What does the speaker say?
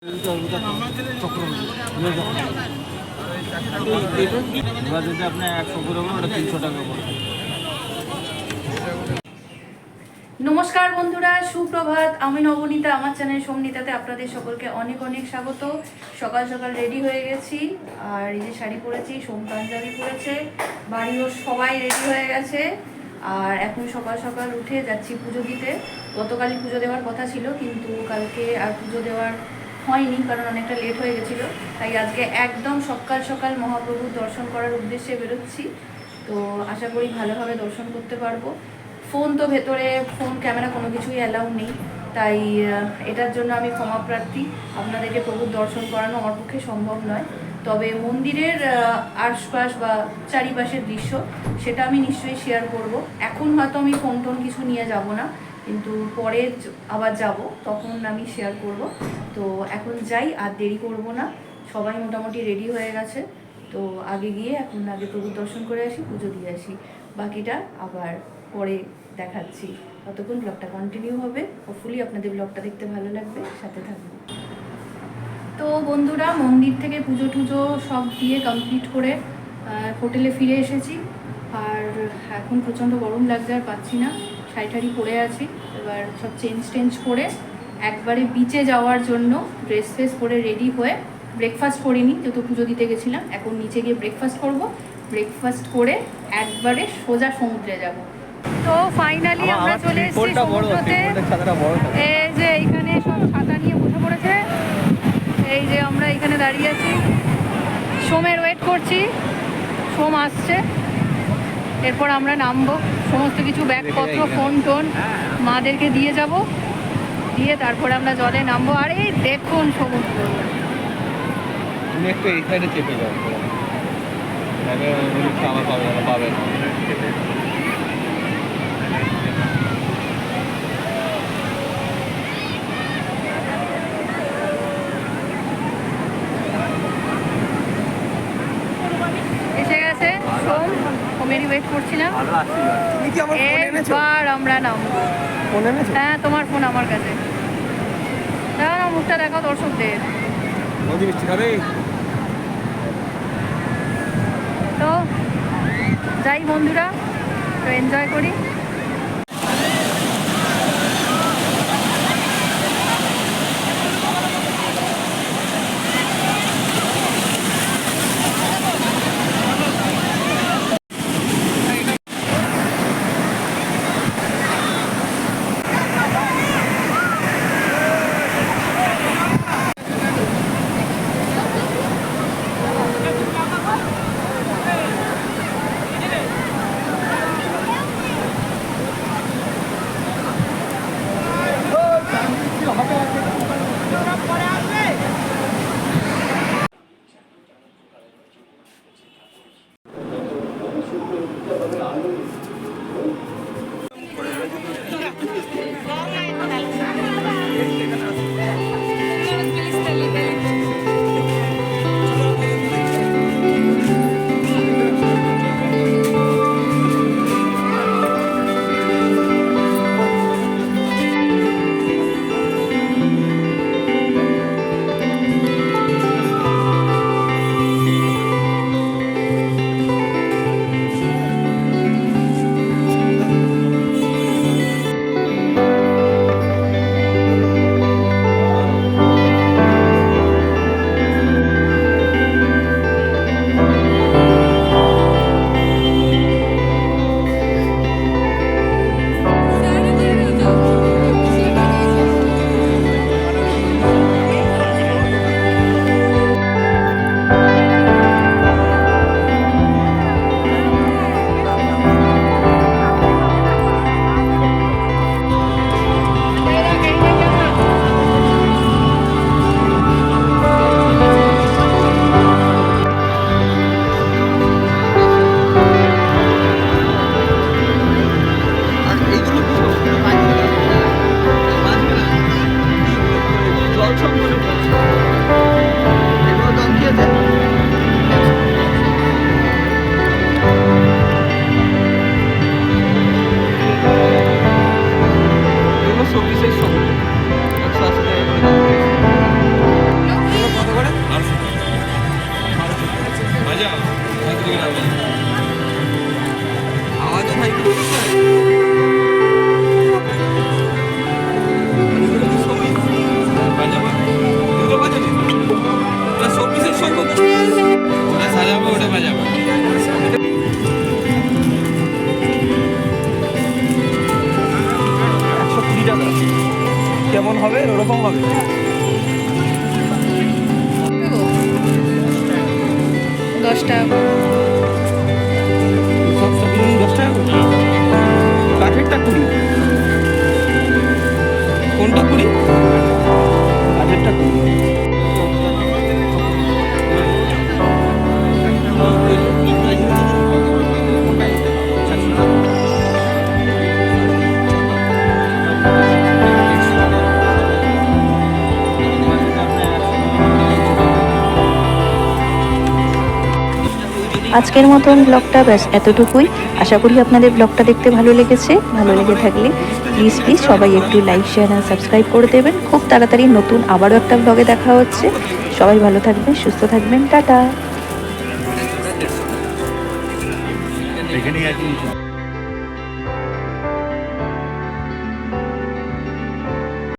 যদি আপনি 100 করে ওটা 300 টাকা পড়বে। নমস্কার বন্ধুরা, সুপ্রভাত। আমি নবনীতা, আমার চ্যানেল সোমনীতাতে আপনাদের সকলকে অনেক অনেক স্বাগত। সকাল সকাল রেডি হয়ে গেছি, আর এই যে শাড়ি পরেছি, সোম পাঞ্জাবি পরেছে, বাড়িও সবাই রেডি হয়ে গেছে। আর এখন সকাল সকাল উঠে যাচ্ছি পুজো দিতে। গতকালই পুজো দেওয়ার কথা ছিল, কিন্তু কালকে আর পুজো দেওয়ার হয়নি, কারণ অনেকটা লেট হয়ে গেছিলো। তাই আজকে একদম সকাল সকাল মহাপ্রভুর দর্শন করার উদ্দেশ্যে বেরোচ্ছি। তো আশা করি ভালোভাবে দর্শন করতে পারবো। ফোন তো ভেতরে, ফোন ক্যামেরা কোনো কিছুই অ্যালাউ নেই, তাই এটার জন্য আমি ক্ষমাপ্রার্থী। আপনাদেরকে প্রভুর দর্শন করানো আমার পক্ষে সম্ভব নয়, তবে মন্দিরের আশপাশ বা চারিপাশের দৃশ্য সেটা আমি নিশ্চয়ই শেয়ার করব। এখন হয়তো আমি ফোন টোন কিছু নিয়ে যাব না, কিন্তু পরে আবার যাব, তখন আমি শেয়ার করব। তো এখন যাই, আর দেরি করব না। সবাই মোটামুটি রেডি হয়ে গেছে, তো আগে গিয়ে এখন আগে প্রভুর দর্শন করে আসি, পুজো দিয়ে আসি। বাকিটা আবার পরে দেখাচ্ছি। ততক্ষণ ব্লগটা কন্টিনিউ হবে। হোপফুলি আপনাদের ব্লগটা দেখতে ভালো লাগবে, সাথে থাকবে। তো বন্ধুরা, মন্দির থেকে পুজো টুজো সব দিয়ে কমপ্লিট করে হোটেলে ফিরে এসেছি। আর এখন প্রচণ্ড গরম লাগছে, আর পাচ্ছি না, শাড়ি টাড়ি পরে আছি। এবার সব চেঞ্জ করে একবারে বিচে যাওয়ার জন্য ড্রেস ফ্রেস পরে রেডি হয়ে, ব্রেকফাস্ট করিনি যেহেতু পুজো দিতে গেছিলাম, এখন নিচে গিয়ে ব্রেকফাস্ট করব। ব্রেকফাস্ট করে একবারে সোজা সমুদ্রে যাব। তো ফাইনালি আমরা চলে এসেছি সমুদ্রতে। এই যে এইখানে সব ছাতা নিয়ে বসে পড়েছে, এই যে আমরা এখানে দাঁড়িয়ে আছি, সোমের ওয়েট করছি। সোম আসছে, এরপর আমরা নামবো। সমস্ত কিছু ব্যাগপত্র, ফোন টোন মাদেরকে দিয়ে যাব, দিয়ে তারপরে আমরা জলে নামবো। আর এই দেখুন সমুদ্র। তুমি একটু এই সাইডে চেপে যাও, পাবে না। এসে গেছে সোম, সোমেরই ওয়েট করছিলাম। এবার আমরা নামবো। হ্যাঁ, তোমার ফোন আমার কাছে। দেখো না, মুখটা দেখাও দর্শকদের। তো যাই বন্ধুরা, তো এনজয় করি। হবে? 10 টাকা। সব সবজি 10 টাকা করে? কাঠেরটা 20, কোনটা 20? কাঠেরটা 20। আজকের মতন ব্লগটা ব্যাস এতটুকুই। আশা করি আপনাদের ব্লগটা দেখতে ভালো লেগেছে। ভালো লেগে থাকলে প্লিজ সবাই একটু লাইক শেয়ার আর সাবস্ক্রাইব করে দেবেন। খুব তাড়াতাড়ি নতুন আবারও একটা ব্লগে দেখা হচ্ছে। সবাই ভালো থাকবেন, সুস্থ থাকবেন, টাটা। এখানেই আছে।